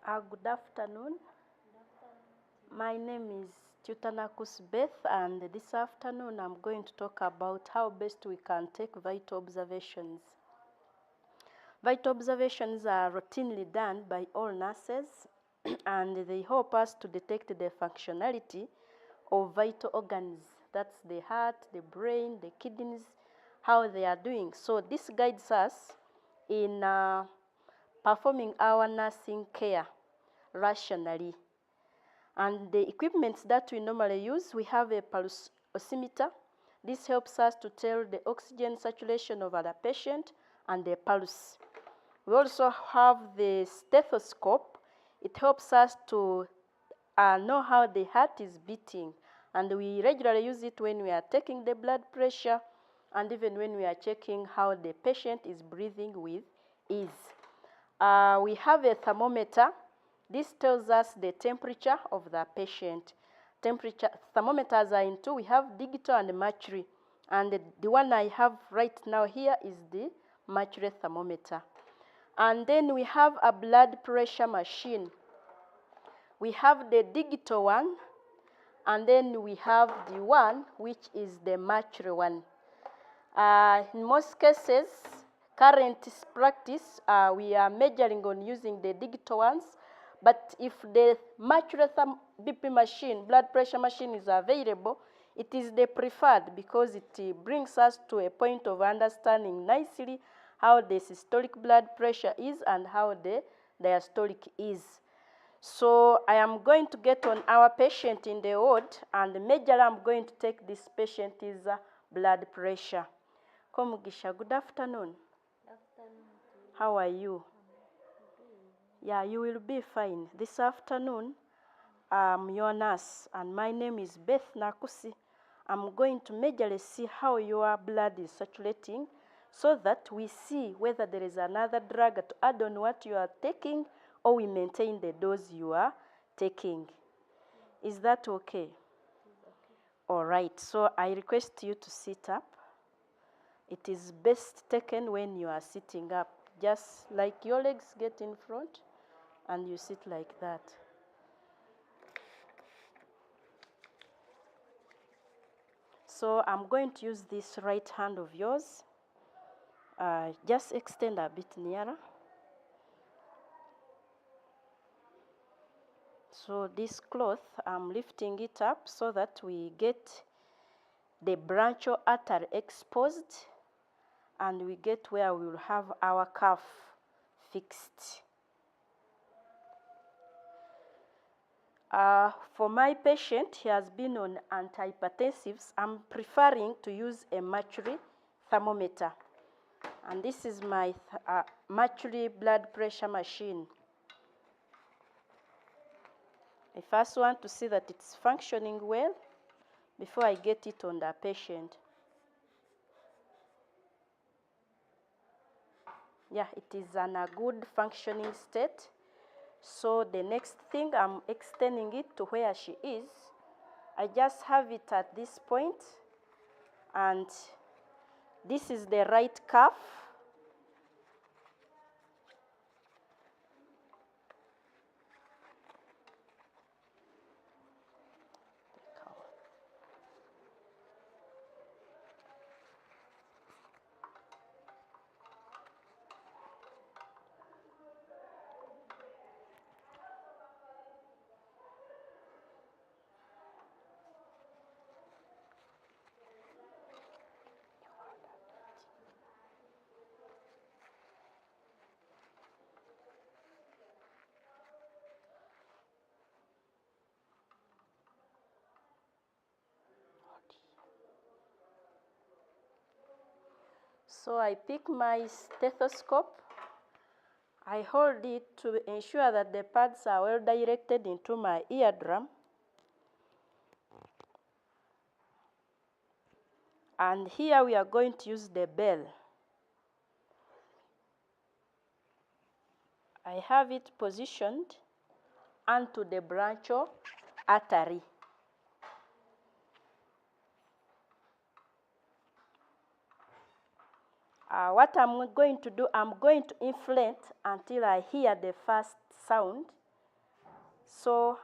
Good afternoon. My name is Tutanakus Beth, and this afternoon I'm going to talk about how best we can take vital observations. Vital observations are routinely done by all nurses and they help us to detect the functionality of vital organs. That's the heart, the brain, the kidneys, how they are doing. So this guides us in performing our nursing care rationally. And the equipments that we normally use, we have a pulse oximeter. This helps us to tell the oxygen saturation of our patient and the pulse. We also have the stethoscope. It helps us to know how the heart is beating, and we regularly use it when we are taking the blood pressure and even when we are checking how the patient is breathing with ease. We have a thermometer. This tells us the temperature of the patient. Thermometers are in two. We have digital and mercury. And the one I have right now here is the mercury thermometer. And then we have a blood pressure machine. We have the digital one, and then we have the one which is the mercury one. In most cases, current practice, we are measuring on using the digital ones, but if the mercury BP machine, blood pressure machine is available, it is the preferred because it brings us to a point of understanding nicely how the systolic blood pressure is and how the diastolic is. So I am going to get on our patient in the ward, and the measure I'm going to take this patient is blood pressure. Komugisha, good afternoon. Good afternoon to you. How are you? Yeah, you will be fine. This afternoon, I'm your nurse, and my name is Beth Nakusi. I'm going to majorly see how your blood is circulating so that we see whether there is another drug to add on what you are taking or we maintain the dose you are taking. Is that okay? Okay. All right, so I request you to sit up. It is best taken when you are sitting up, just like your legs get in front and you sit like that. So I'm going to use this right hand of yours. Just extend a bit nearer. So this cloth, I'm lifting it up so that we get the branchial artery exposed and we get where we will have our cuff fixed. For my patient, he has been on antihypertensives. I'm preferring to use a mercury thermometer. And this is my mercury blood pressure machine. I first want to see that it's functioning well before I get it on the patient. Yeah, it is in a good functioning state. So the next thing, I'm extending it to where she is. I just have it at this point, and this is the right cuff. So I pick my stethoscope. I hold it to ensure that the pads are well directed into my eardrum. And here we are going to use the bell. I have it positioned onto the branchial artery. What I'm going to do, I'm going to inflate until I hear the first sound. So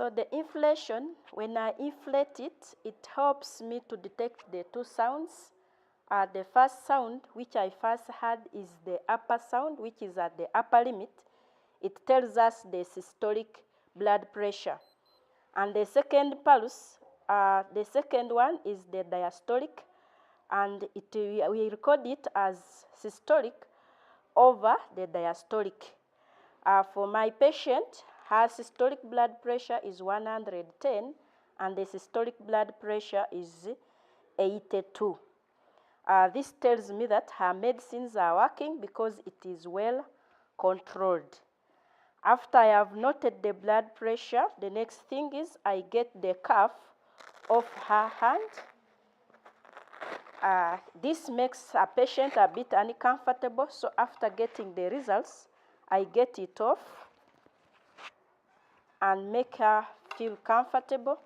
So the inflation, when I inflate it, it helps me to detect the two sounds. The first sound, which I first heard, is the upper sound, which is at the upper limit. It tells us the systolic blood pressure. And the second pulse, the second one is the diastolic, and we record it as systolic over the diastolic. For my patient, her systolic blood pressure is 110 and the systolic blood pressure is 82. This tells me that her medicines are working because it is well controlled. After I have noted the blood pressure, the next thing is I get the cuff of her hand. This makes a patient a bit uncomfortable, so after getting the results, I get it off and make her feel comfortable.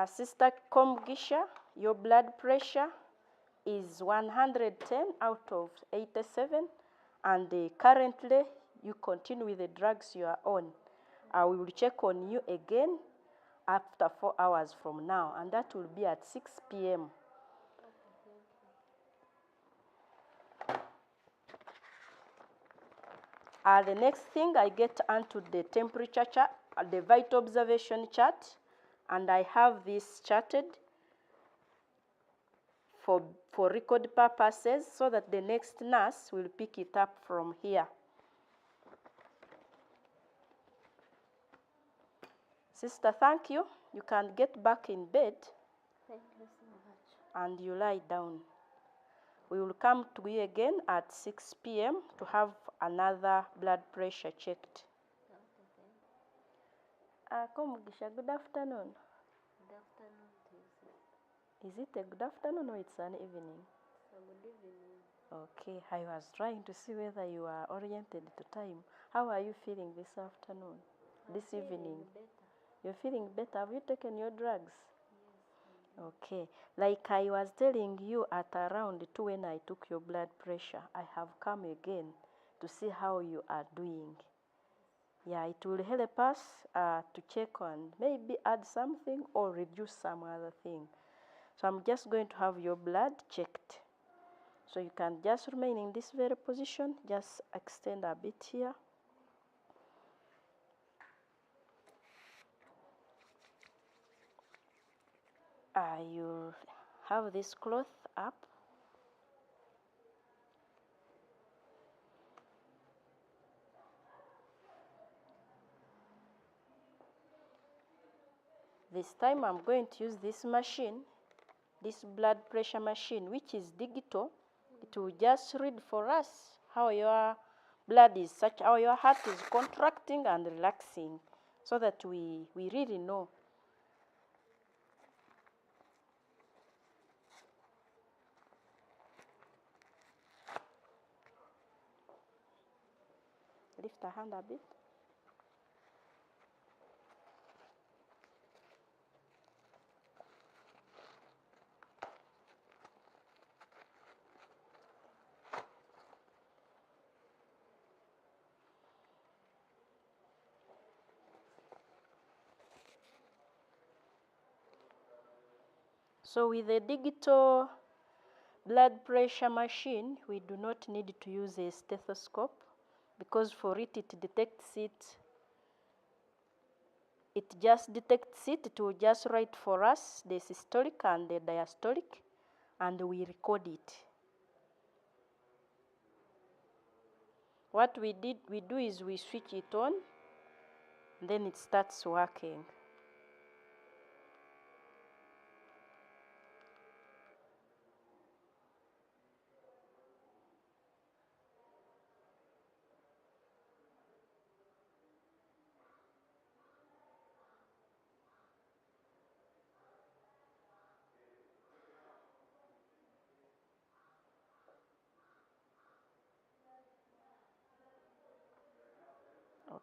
Sister Komgisha, your blood pressure is 110 out of 87, and currently you continue with the drugs you are on. We will check on you again after 4 hours from now, and that will be at 6 p.m. The next thing, I get onto the temperature chart, the vital observation chart, and I have this charted for record purposes so that the next nurse will pick it up from here. Sister, thank you. You can get back in bed. Thank you so much. And you lie down. We will come to you again at 6 p.m. to have another blood pressure checked. Komugisha, good afternoon. Good afternoon to you. Is it a good afternoon or it's an evening? Good evening. Okay, I was trying to see whether you are oriented to time. How are you feeling this afternoon, this evening? Better. You're feeling better? Have you taken your drugs? Yes. Okay, like I was telling you at around 2 when I took your blood pressure, I have come again to see how you are doing. Yeah, it will help us to check on maybe add something or reduce some other thing. So I'm just going to have your blood checked. So you can just remain in this very position, just extend a bit here. You'll have this cloth up. This time I'm going to use this machine, this blood pressure machine, which is digital. It will just read for us how your blood is, how your heart is contracting and relaxing, so that we really know. Lift a hand a bit. So with the digital blood pressure machine, we do not need to use a stethoscope, because for it, it detects it. It just detects it. It will just write for us the systolic and the diastolic, and we record it. What we do is we switch it on, then it starts working.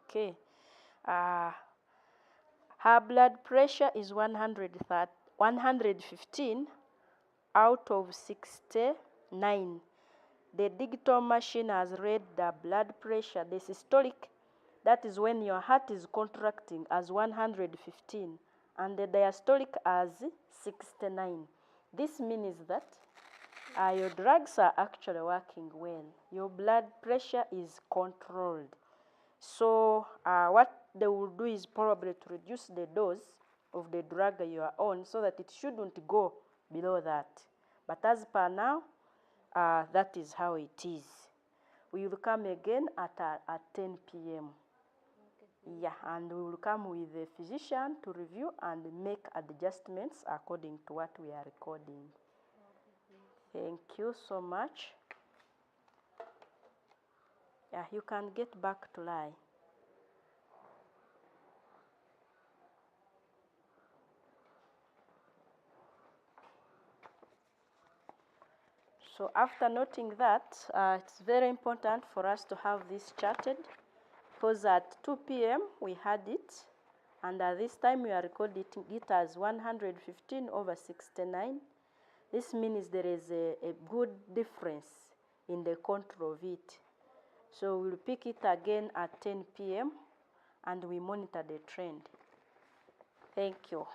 Okay. Her blood pressure is 115 out of 69. The digital machine has read the blood pressure, the systolic, that is when your heart is contracting, as 115, and the diastolic as 69. This means that your drugs are actually working well. Your blood pressure is controlled. So what they will do is probably to reduce the dose of the drug you are on so that it shouldn't go below that. But as per now, that is how it is. We will come again at 10 p.m. Okay. Yeah, and we will come with the physician to review and make adjustments according to what we are recording. Thank you so much. Yeah, you can get back to lie. So after noting that, it's very important for us to have this charted, because at 2 p.m. we had it, and at this time we are recording it as 115 over 69. This means there is a good difference in the control of it. So we'll pick it again at 10 p.m. and we monitor the trend. Thank you.